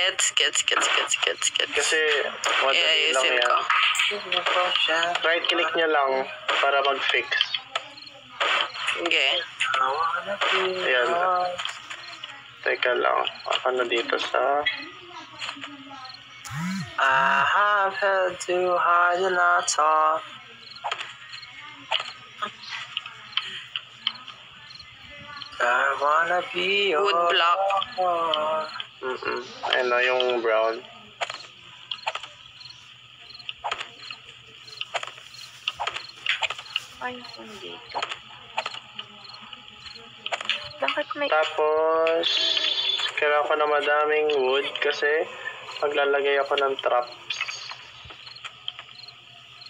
Gets. Kasi madali lang Iayusin yan. ko. Right click nyo lang para mag-fix. Okay. Ayan. Teka lang. Ako na dito sa... I have had to hide a lot of. I wanna be your Wood block. Ayan na yung brown. Ay, hindi ito. Bakit may... Tapos, kailangan ko na madaming wood kasi maglalagay ako ng traps.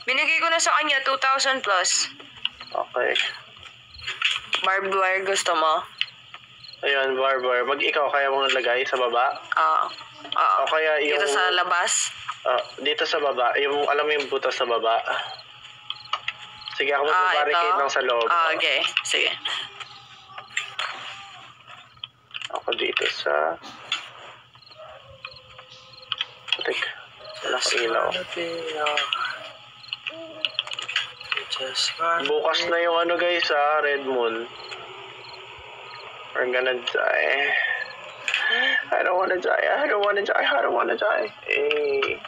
Binigay ko na sa kanya 2,000 plus. Okay. Barbed wire gusto mo? Ayun, barbar. Ikaw, kaya mong lagay sa baba? Oo. O kaya yung... Dito sa labas? Dito sa baba. Yung, alam mo yung butas sa baba? Sige, ako mag-barricade ito? lang sa loob. Okay. Sige. Ako dito sa... Teka. Wala ko ilaw. Bukas na yung ano guys Red Moon. We're gonna die. I don't wanna die. I don't wanna die. I don't wanna die. Eh.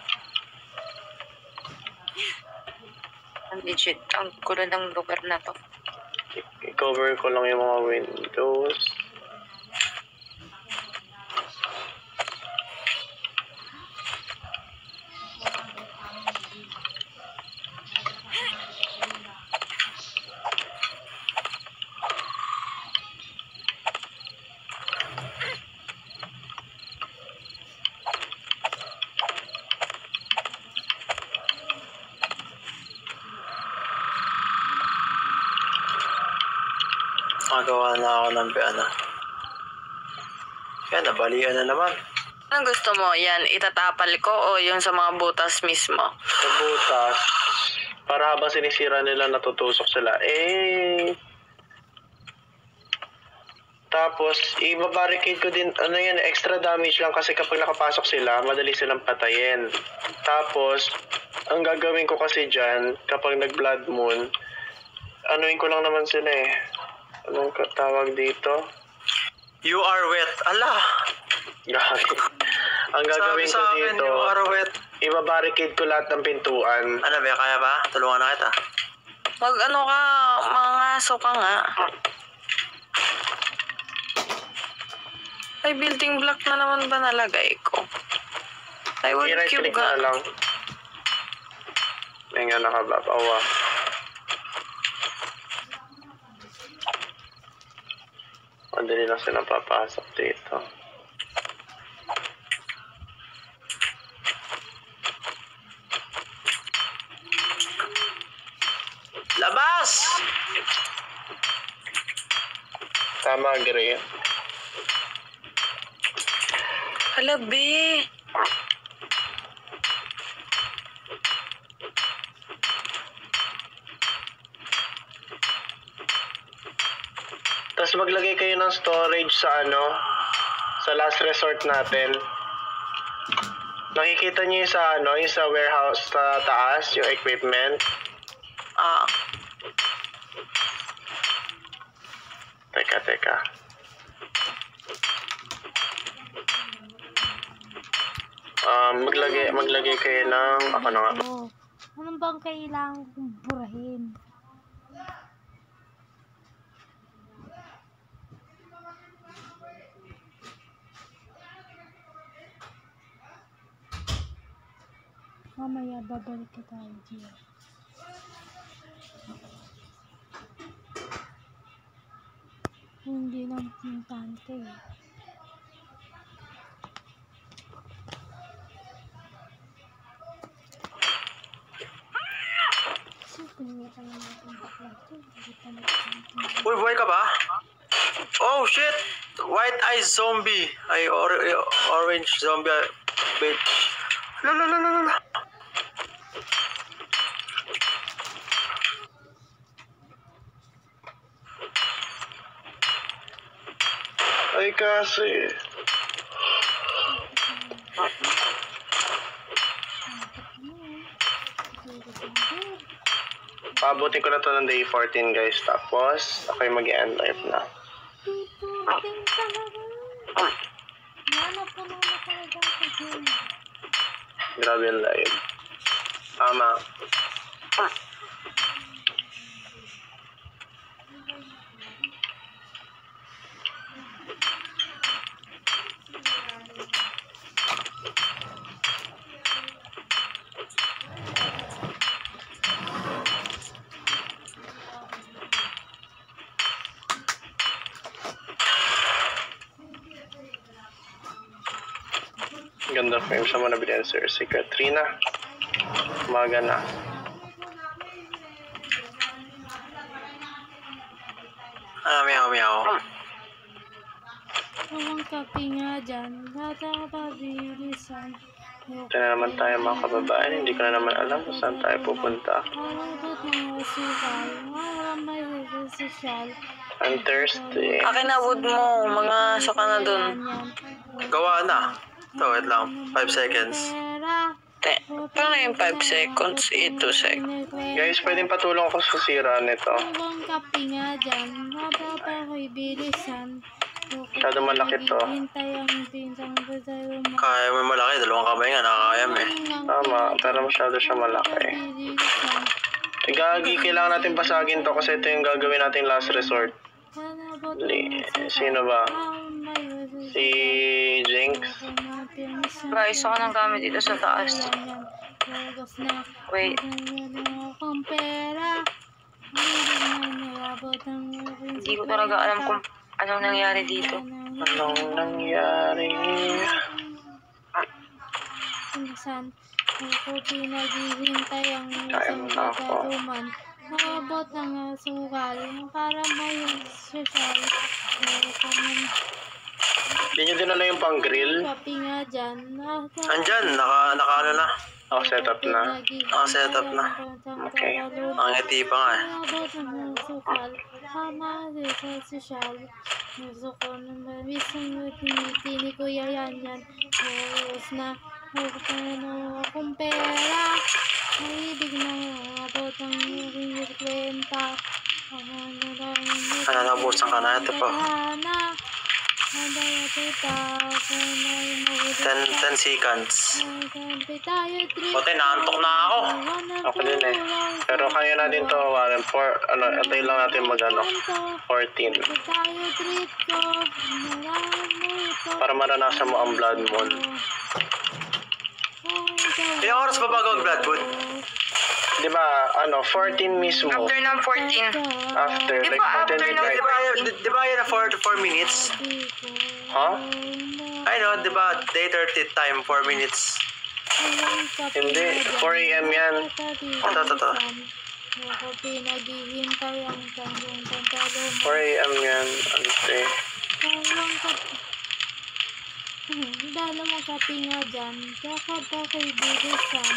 Legit. Ang gulo ng lugar na to. I-cover ko lang yung mga windows. Magawa na ako ng ano. Yan, nabalian na naman. Anong gusto mo? Yan, itatapal ko o yung sa mga butas mismo? Sa butas. Para habang sinisira nila natutusok sila. Eh. Tapos, i-barricade ko din, ano yan, extra damage lang kasi kapag nakapasok sila, madali silang patayin. Tapos, ang gagawin ko kasi dyan, kapag nag-blood moon, anuin ko lang naman sila eh. Anong tawag dito? You are wet. Ala! Gagi. Ang gagawin ko dito, you are wet. i-barricade ko lahat ng pintuan. Ano ba, kaya ba? Tulungan na kita. Mag-ano ka, mangaso ka nga. Ay, building block na naman ba nalagay ko? Ay, wood I-right cube click ka. na lang. May nga nakababawa. Madali lang silang papasok dito. Labas! Tama, Gray. Hala, be. Tapos maglagay kayo ng storage sa ano, sa last resort natin. Nakikita niyo yung sa ano, yung sa warehouse sa taas, yung equipment. Teka. Maglagay kayo ng, ako na nga. Ano bang kailangan kong burahin? Mamaya babalik ka tayo dyan. Hindi na importante eh. Uy, buhay ka ba? Oh, shit! White eyes zombie. Ay, orange zombie. Bitch. Lalalala. Ay kasi, Paabutin ko na to ng day 14 guys. Tapos, ako'y mag-end life na. Puting talaga. Wala po na talaga ako dyan. Grabe yung live. Tama. Ganda frame sa mga nabili Sir Secret Trina. Umaga na. Meow. Walang kape nga dyan. Bata pabilisan. Ito na naman tayo mga kababayan. Hindi ko na naman alam kung saan tayo pupunta. Malabot ng asukal. Maramay sa sosyal. On Thursday. Akin na wood mo. Mga suka na dun. Gawa na. Ito, wait lang. 5 seconds. Paano yung 5 seconds? 2 seconds. Guys, pwedeng patulong ako sa sira nito. Walang kape nga dyan. Bata pa ko'y bilisan. Masyado malaki to. Hintay ang pinsang basayo mo. Kaya mo malaki. Dalawang kamay nga. Nakakaya mo eh. Tama, pero masyado siya malaki. Gagi, kailangan natin basagin to kasi ito yung gagawin nating last resort. Sino ba? Si Jinx. Guys, ako nang gamit dito sa taas. Wait. Hindi ko talaga alam kung anong nangyari dito. Anong nangyari? Minsan, ako pinaghihintay ang Kain isang na ako. kagaluman. Nakabot ng asukal para may sosyal. Hindi nyo dinala yung pang grill? Kape nga dyan. Andyan. Naka ano na. Ako setup na. Set up na. Okay. Ang ngiti pa nga eh. Nakabot ng asukal. Tama sa sosyal. Gusto ko naman. Isang tinitini ko yan. Tapos na. Ano akong pera. Maibig na abot ang aking kwenta. Nabusan ka na. Ito po. 10 seconds. Buti, naantok na ako. Ako din eh. Pero kaya natin to, Warren. Antay lang natin mag 14. Para maranasan mo ang blood moon. Ilang oras ba bago mag-blood moon? Di ba, 14 mismo. After ng 14. After, Di like, ba after ng midnight. Di ba yan na 4 minutes? Huh? I know, di ba? Day 30 time, 4 minutes. Hindi, 4 a.m. yan. Ito. Ako pinaghihintay ang tanong 4 a.m. yan. Ante. Walang kape. Dalawang kape nga dyan. Kaka ba ko'y bilisan.